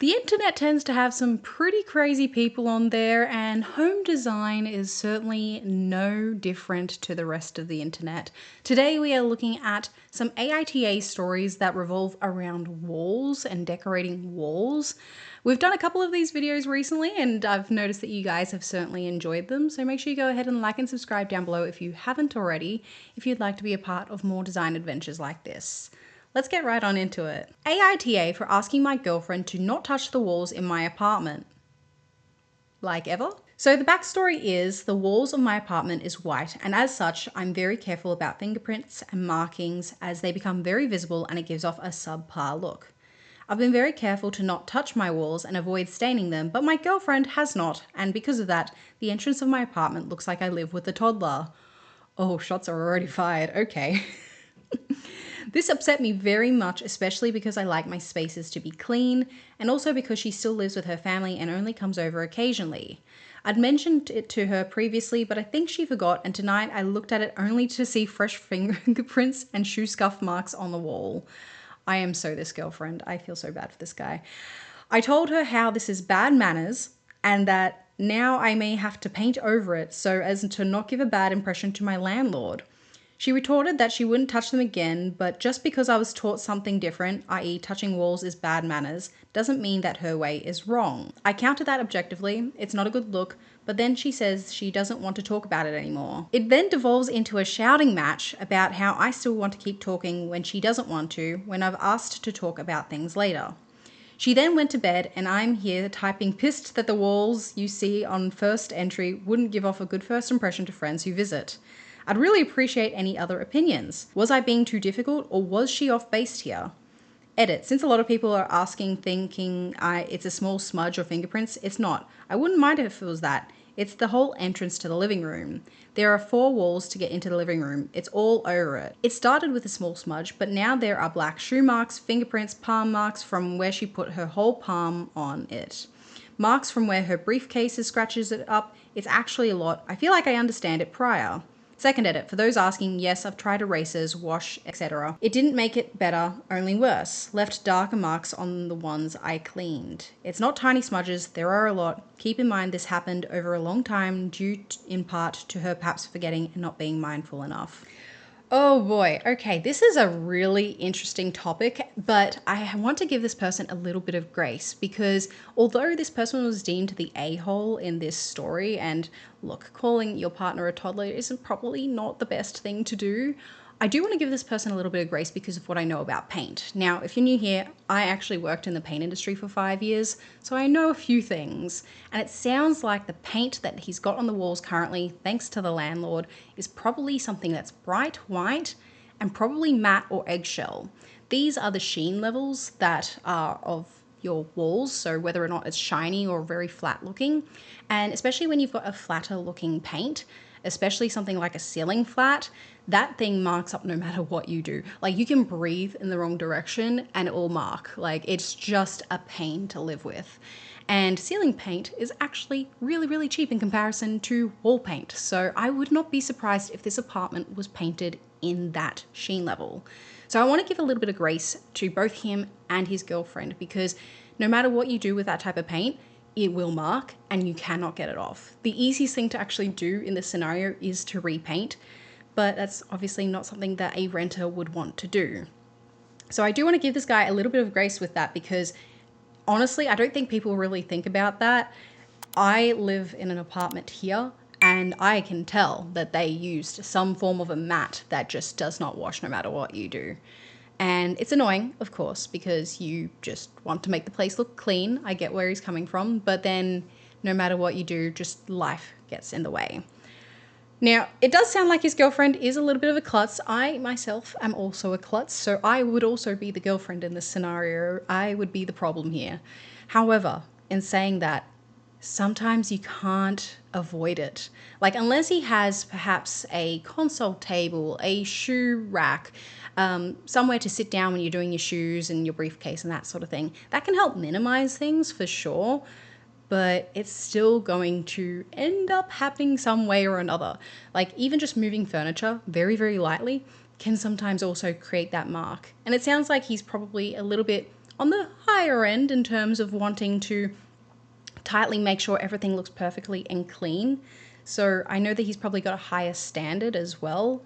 The internet tends to have some pretty crazy people on there, and home design is certainly no different to the rest of the internet. Today we are looking at some AITA stories that revolve around walls and decorating walls. We've done a couple of these videos recently and I've noticed that you guys have certainly enjoyed them, so make sure you go ahead and like and subscribe down below if you haven't already, if you'd like to be a part of more design adventures like this. Let's get right on into it. AITA for asking my girlfriend to not touch the walls in my apartment. Like ever? So the backstory is the walls of my apartment is white, and as such, I'm very careful about fingerprints and markings as they become very visible and it gives off a subpar look. I've been very careful to not touch my walls and avoid staining them, but my girlfriend has not, and because of that, the entrance of my apartment looks like I live with a toddler. Oh, shots are already fired, okay. This upset me very much, especially because I like my spaces to be clean, and also because she still lives with her family and only comes over occasionally. I'd mentioned it to her previously, but I think she forgot, and tonight I looked at it only to see fresh fingerprints and shoe scuff marks on the wall. I am so this girlfriend. I feel so bad for this guy. I told her how this is bad manners and that now I may have to paint over it so as to not give a bad impression to my landlord. She retorted that she wouldn't touch them again, but just because I was taught something different, i.e. touching walls is bad manners, doesn't mean that her way is wrong. I countered that objectively, it's not a good look, but then she says she doesn't want to talk about it anymore. It then devolves into a shouting match about how I still want to keep talking when she doesn't want to, when I've asked to talk about things later. She then went to bed and I'm here typing pissed that the walls you see on first entry wouldn't give off a good first impression to friends who visit. I'd really appreciate any other opinions. Was I being too difficult or was she off base here? Edit. Since a lot of people are asking thinking it's a small smudge or fingerprints, it's not. I wouldn't mind if it was that. It's the whole entrance to the living room. There are 4 walls to get into the living room. It's all over it. It started with a small smudge, but now there are black shoe marks, fingerprints, palm marks from where she put her whole palm on it. Marks from where her briefcase scratches it up. It's actually a lot. I feel like I understand it prior. Second edit, for those asking, yes, I've tried erasers, wash, etc. It didn't make it better, only worse. Left darker marks on the ones I cleaned. It's not tiny smudges, there are a lot. Keep in mind this happened over a long time due in part to her perhaps forgetting and not being mindful enough. Oh boy, okay, this is a really interesting topic, but I want to give this person a little bit of grace because although this person was deemed the a-hole in this story, and look, calling your partner a toddler isn't probably not the best thing to do, I do want to give this person a little bit of grace because of what I know about paint. Now, if you're new here, I actually worked in the paint industry for 5 years, so I know a few things. And it sounds like the paint that he's got on the walls currently, thanks to the landlord, is probably something that's bright white and probably matte or eggshell. These are the sheen levels that are of your walls, so whether or not it's shiny or very flat looking. And especially when you've got a flatter looking paint, especially something like a ceiling flat, that thing marks up no matter what you do. Like you can breathe in the wrong direction and it will mark. Like it's just a pain to live with. And ceiling paint is actually really, really cheap in comparison to wall paint. So I would not be surprised if this apartment was painted in that sheen level. So I want to give a little bit of grace to both him and his girlfriend because no matter what you do with that type of paint, it will mark and you cannot get it off. The easiest thing to actually do in this scenario is to repaint, but that's obviously not something that a renter would want to do. So I do want to give this guy a little bit of grace with that because honestly, I don't think people really think about that. I live in an apartment here and I can tell that they used some form of a mat that just does not wash no matter what you do. And it's annoying, of course, because you just want to make the place look clean. I get where he's coming from, but then no matter what you do, just life gets in the way. Now, it does sound like his girlfriend is a little bit of a klutz. I myself am also a klutz, so I would also be the girlfriend in this scenario. I would be the problem here. However, in saying that, sometimes you can't avoid it. Like unless he has perhaps a console table, a shoe rack, somewhere to sit down when you're doing your shoes and your briefcase and that sort of thing, that can help minimize things for sure. But it's still going to end up happening some way or another. Like even just moving furniture very, very lightly can sometimes also create that mark. And it sounds like he's probably a little bit on the higher end in terms of wanting to tightly make sure everything looks perfectly and clean. So I know that he's probably got a higher standard as well.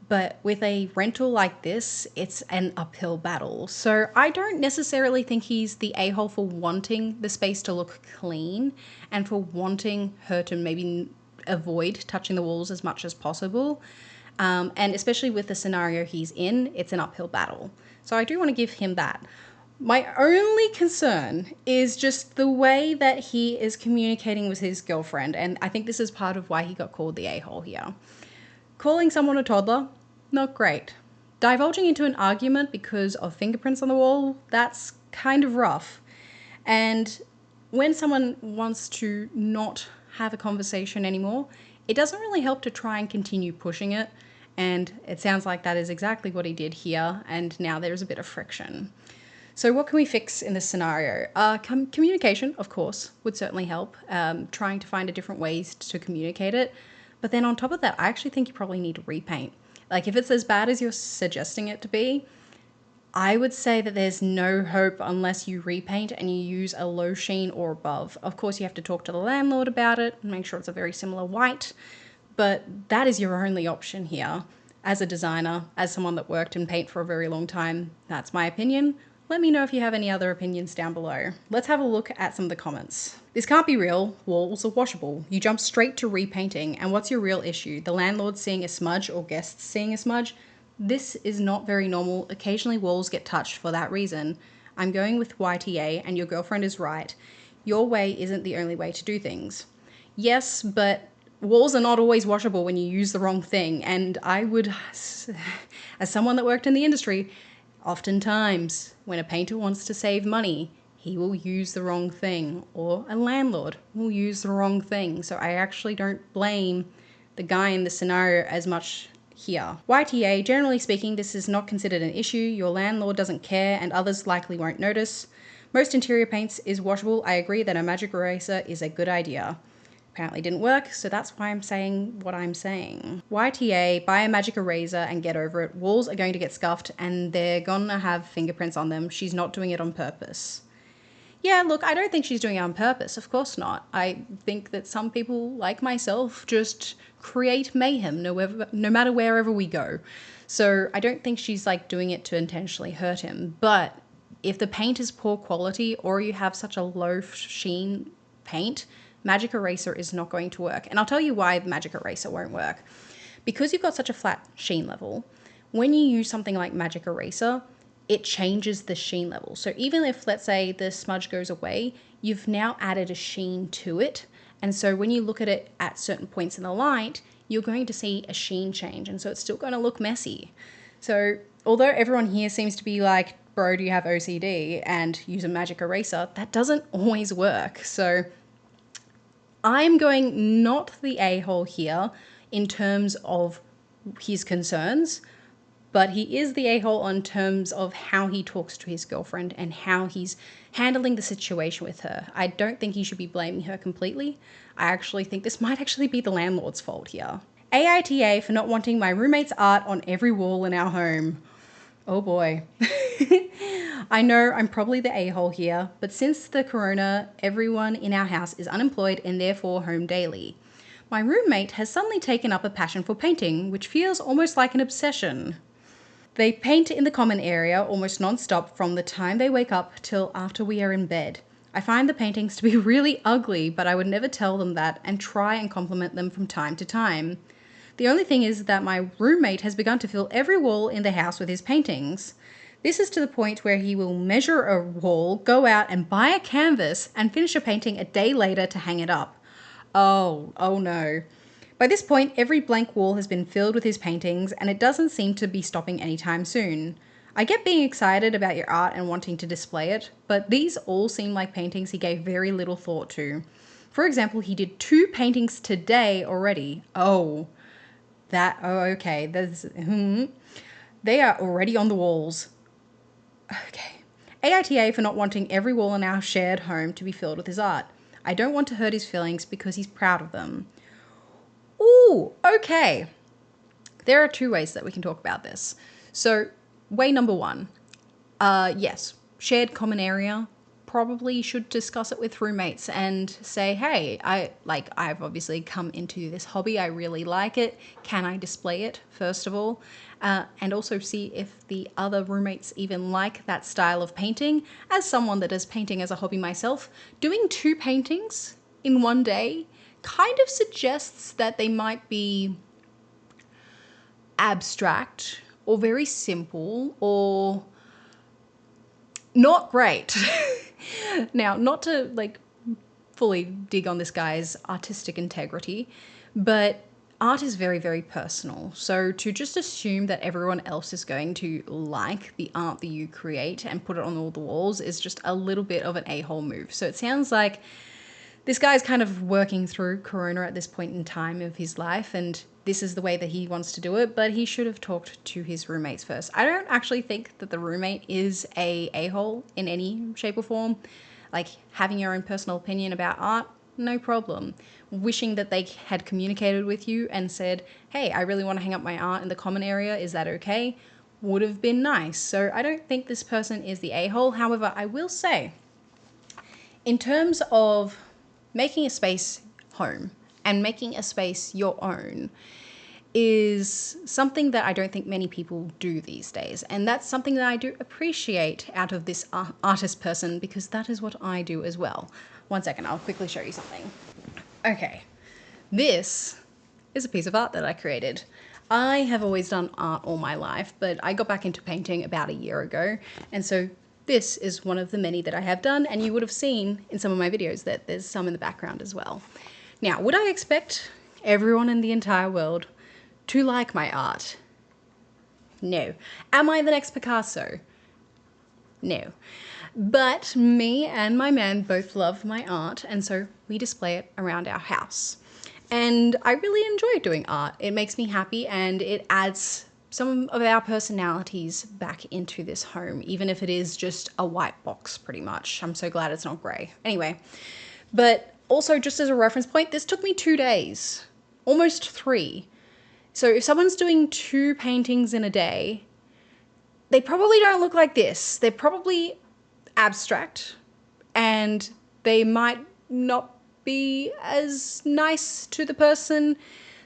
But with a rental like this, it's an uphill battle. So I don't necessarily think he's the a-hole for wanting the space to look clean and for wanting her to maybe avoid touching the walls as much as possible. And especially with the scenario he's in, it's an uphill battle. So I do want to give him that. My only concern is just the way that he is communicating with his girlfriend. And I think this is part of why he got called the a-hole here. Calling someone a toddler, not great. Divulging into an argument because of fingerprints on the wall, that's kind of rough. And when someone wants to not have a conversation anymore, it doesn't really help to try and continue pushing it. And it sounds like that is exactly what he did here. And now there's a bit of friction. So what can we fix in this scenario? Communication, of course, would certainly help. Trying to find a different ways to communicate it. But then on top of that, I actually think you probably need to repaint. Like if it's as bad as you're suggesting it to be, I would say that there's no hope unless you repaint and you use a low sheen or above. Of course, you have to talk to the landlord about it and make sure it's a very similar white, but that is your only option here. As a designer, as someone that worked in paint for a very long time, that's my opinion. Let me know if you have any other opinions down below. Let's have a look at some of the comments. This can't be real. Walls are washable. You jump straight to repainting. And what's your real issue? The landlord seeing a smudge or guests seeing a smudge? This is not very normal. Occasionally walls get touched for that reason. I'm going with YTA and your girlfriend is right. Your way isn't the only way to do things. Yes, but walls are not always washable when you use the wrong thing. And I would, as someone that worked in the industry, oftentimes, when a painter wants to save money, he will use the wrong thing, or a landlord will use the wrong thing. So I actually don't blame the guy in the scenario as much here. YTA, generally speaking, this is not considered an issue. Your landlord doesn't care and others likely won't notice. Most interior paints is washable. I agree that a magic eraser is a good idea. Apparently didn't work, so that's why I'm saying what I'm saying. YTA, buy a magic eraser and get over it. Walls are going to get scuffed and they're gonna have fingerprints on them. She's not doing it on purpose. Yeah, look, I don't think she's doing it on purpose. Of course not. I think that some people, like myself, just create mayhem no matter wherever we go. So I don't think she's like doing it to intentionally hurt him. But if the paint is poor quality or you have such a low sheen paint, magic eraser is not going to work. And I'll tell you why magic eraser won't work. Because you've got such a flat sheen level, when you use something like magic eraser, it changes the sheen level. So even if, let's say, the smudge goes away, you've now added a sheen to it. And so when you look at it at certain points in the light, you're going to see a sheen change. And so it's still going to look messy. So although everyone here seems to be like, bro, do you have OCD and use a magic eraser, that doesn't always work. So I'm going not the a-hole here in terms of his concerns, but he is the a-hole in terms of how he talks to his girlfriend and how he's handling the situation with her. I don't think he should be blaming her completely. I actually think this might actually be the landlord's fault here. AITA for not wanting my roommate's art on every wall in our home. Oh boy. I know I'm probably the a-hole here, but since the corona, everyone in our house is unemployed and therefore home daily. My roommate has suddenly taken up a passion for painting, which feels almost like an obsession. They paint in the common area almost non-stop from the time they wake up till after we are in bed. I find the paintings to be really ugly, but I would never tell them that and try and compliment them from time to time. The only thing is that my roommate has begun to fill every wall in the house with his paintings. This is to the point where he will measure a wall, go out and buy a canvas and finish a painting a day later to hang it up. Oh no. By this point, every blank wall has been filled with his paintings and it doesn't seem to be stopping anytime soon. I get being excited about your art and wanting to display it, but these all seem like paintings he gave very little thought to. For example, he did 2 paintings today already. Okay, they are already on the walls. Okay. AITA for not wanting every wall in our shared home to be filled with his art. I don't want to hurt his feelings because he's proud of them. Ooh, okay. There are 2 ways that we can talk about this. So, way number 1. Yes, shared common area, probably should discuss it with roommates and say, hey, I've obviously come into this hobby. I really like it. Can I display it, first of all? And also see if the other roommates even like that style of painting. As someone that does painting as a hobby myself, doing 2 paintings in one day kind of suggests that they might be abstract or very simple or not great. Now, not to like fully dig on this guy's artistic integrity, but art is very, very personal. So to just assume that everyone else is going to like the art that you create and put it on all the walls is just a little bit of an a-hole move. So it sounds like this guy's kind of working through Corona at this point in time of his life, and this is the way that he wants to do it, but he should have talked to his roommates first. I don't actually think that the roommate is a-hole in any shape or form. Like, having your own personal opinion about art, no problem. Wishing that they had communicated with you and said, hey, I really want to hang up my art in the common area, is that okay? Would have been nice. So I don't think this person is the a-hole. However, I will say, in terms of making a space home and making a space your own is something that I don't think many people do these days. And that's something that I do appreciate out of this artist person, because that is what I do as well. One second, I'll quickly show you something. Okay, this is a piece of art that I created. I have always done art all my life, but I got back into painting about a year ago. And so this is one of the many that I have done, and you would have seen in some of my videos that there's some in the background as well. Now, would I expect everyone in the entire world to like my art? No. Am I the next Picasso? No. But me and my man both love my art, and so we display it around our house. And I really enjoy doing art. It makes me happy, and it adds some of our personalities back into this home, even if it is just a white box pretty much. I'm so glad it's not grey. Anyway, but also just as a reference point, this took me 2 days, almost 3. So if someone's doing 2 paintings in a day, they probably don't look like this. They're probably abstract, and they might not be as nice to the person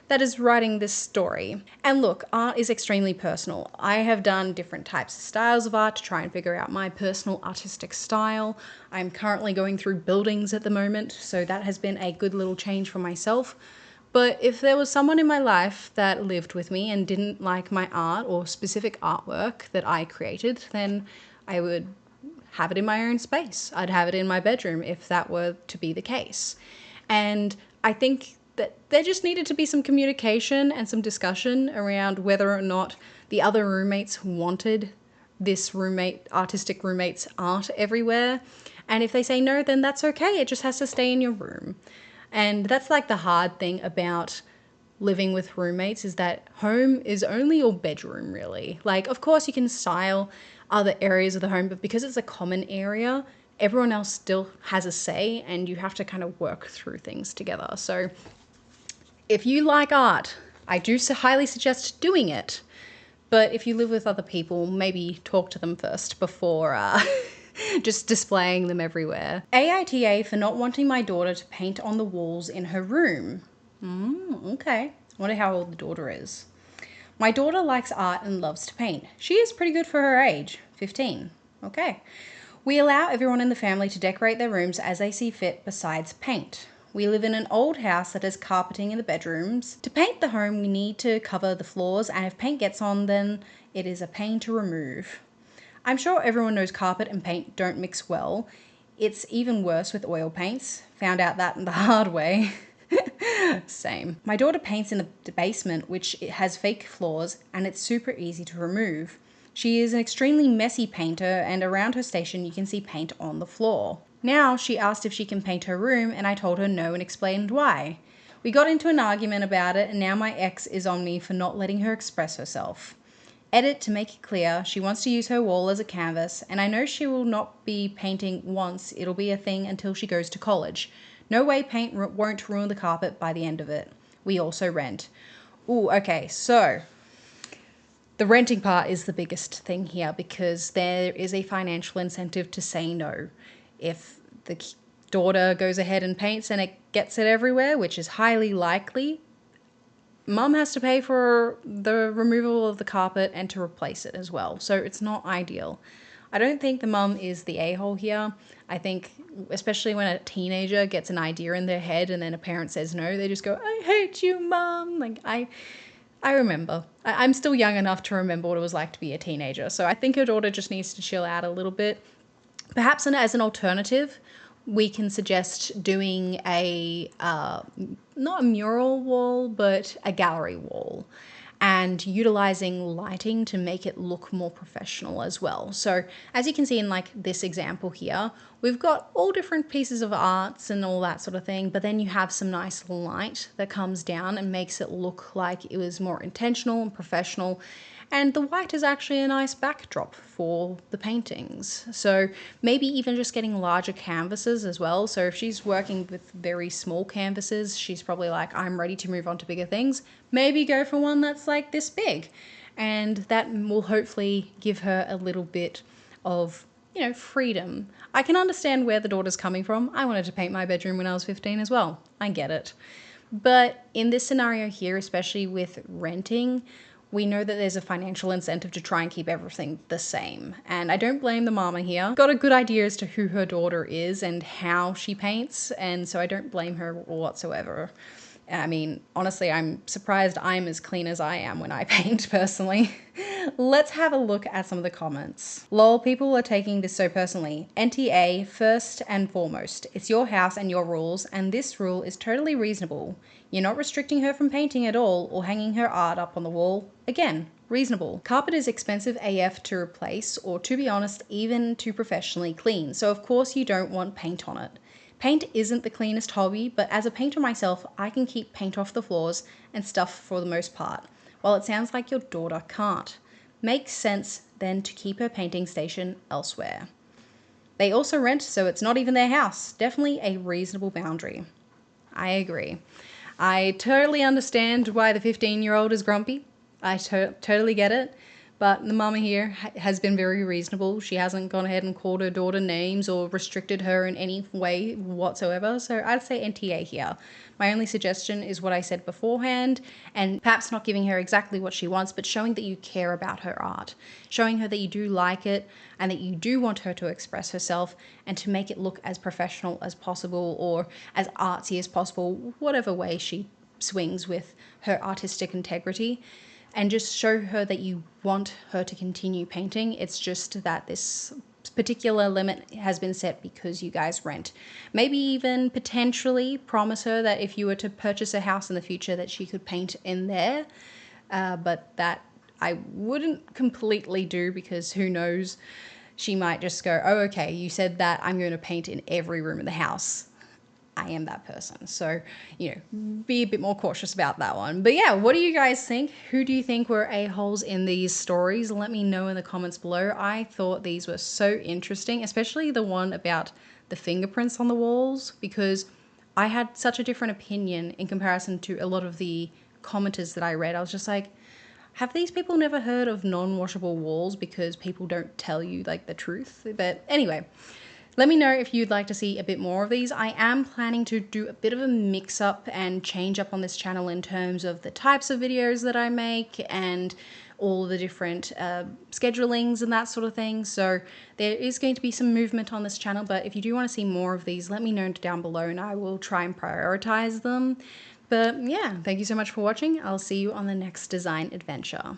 that is writing this story. And look, art is extremely personal. I have done different types of styles of art to try and figure out my personal artistic style. I'm currently going through buildings at the moment, so that has been a good little change for myself. But if there was someone in my life that lived with me and didn't like my art or specific artwork that I created, then I would have it in my own space. I'd have it in my bedroom if that were to be the case. And I think that there just needed to be some communication and some discussion around whether or not the other roommates wanted this artistic roommate's art everywhere. And if they say no, then that's okay. It just has to stay in your room. And that's like the hard thing about living with roommates, is that home is only your bedroom, really. Like, of course you can style other areas of the home, but because it's a common area, everyone else still has a say, and you have to kind of work through things together. So if you like art, I do highly suggest doing it. But if you live with other people, maybe talk to them first before just displaying them everywhere. AITA for not wanting my daughter to paint on the walls in her room. Okay. I wonder how old the daughter is. My daughter likes art and loves to paint. She is pretty good for her age, 15. Okay. We allow everyone in the family to decorate their rooms as they see fit besides paint. We live in an old house that has carpeting in the bedrooms. To paint the home, we need to cover the floors, and if paint gets on, then it is a pain to remove. I'm sure everyone knows carpet and paint don't mix well. It's even worse with oil paints. Found out that the hard way. Same. My daughter paints in the basement, which has fake floors, and it's super easy to remove. She is an extremely messy painter, and around her station you can see paint on the floor. Now she asked if she can paint her room, and I told her no and explained why. We got into an argument about it, and now my ex is on me for not letting her express herself. Edit to make it clear, she wants to use her wall as a canvas, and I know she will not be painting once, it'll be a thing until she goes to college. No way paint won't ruin the carpet by the end of it. We also rent. Ooh, okay, so The renting part is the biggest thing here because there is a financial incentive to say no. If the daughter goes ahead and paints and it gets it everywhere, which is highly likely, mum has to pay for the removal of the carpet and to replace it as well. So it's not ideal. I don't think the mum is the a-hole here. I think, especially when a teenager gets an idea in their head and then a parent says no, they just go, I hate you, mum. Like, I remember. I'm still young enough to remember what it was like to be a teenager. So I think her daughter just needs to chill out a little bit. Perhaps as an alternative, we can suggest doing a, not a mural wall, but a gallery wall, and utilizing lighting to make it look more professional as well. So as you can see in like this example here, we've got all different pieces of arts and all that sort of thing, but then you have some nice light that comes down and makes it look like it was more intentional and professional. And the white is actually a nice backdrop for the paintings. So maybe even just getting larger canvases as well. So if she's working with very small canvases, she's probably like, I'm ready to move on to bigger things. Maybe go for one that's like this big. And that will hopefully give her a little bit of, you know, freedom. I can understand where the daughter's coming from. I wanted to paint my bedroom when I was 15 as well. I get it. But in this scenario here, especially with renting, we know that there's a financial incentive to try and keep everything the same. And I don't blame the mama here. Got a good idea as to who her daughter is and how she paints, and so I don't blame her whatsoever. I mean, honestly, I'm surprised I'm as clean as I am when I paint, personally. Let's have a look at some of the comments. Lol, people are taking this so personally. NTA, first and foremost. It's your house and your rules, and this rule is totally reasonable. You're not restricting her from painting at all or hanging her art up on the wall. Again, reasonable. Carpet is expensive AF to replace, or to be honest, even to professionally clean, so of course you don't want paint on it. Paint isn't the cleanest hobby, but as a painter myself, I can keep paint off the floors and stuff for the most part, while it sounds like your daughter can't. Makes sense then to keep her painting station elsewhere. They also rent, so it's not even their house. Definitely a reasonable boundary. I agree. I totally understand why the 15-year-old is grumpy. I totally get it. But the mama here has been very reasonable. She hasn't gone ahead and called her daughter names or restricted her in any way whatsoever. So I'd say NTA here. My only suggestion is what I said beforehand, and perhaps not giving her exactly what she wants, but showing that you care about her art. Showing her that you do like it and that you do want her to express herself and to make it look as professional as possible or as artsy as possible, whatever way she swings with her artistic integrity. And just show her that you want her to continue painting. It's just that this particular limit has been set because you guys rent. Maybe even potentially promise her that if you were to purchase a house in the future that she could paint in there. But that I wouldn't completely do, because who knows, she might just go, oh, okay, you said that, I'm going to paint in every room in the house. I am that person. So, you know, be a bit more cautious about that one. But yeah, what do you guys think? Who do you think were a-holes in these stories? Let me know in the comments below. I thought these were so interesting, especially the one about the fingerprints on the walls, because I had such a different opinion in comparison to a lot of the commenters that I read. I was just like, have these people never heard of non-washable walls because people don't tell you like the truth? But anyway, let me know if you'd like to see a bit more of these. I am planning to do a bit of a mix up and change up on this channel in terms of the types of videos that I make and all the different schedulings and that sort of thing. So there is going to be some movement on this channel, but if you do want to see more of these, let me know down below and I will try and prioritize them. But yeah, thank you so much for watching. I'll see you on the next design adventure.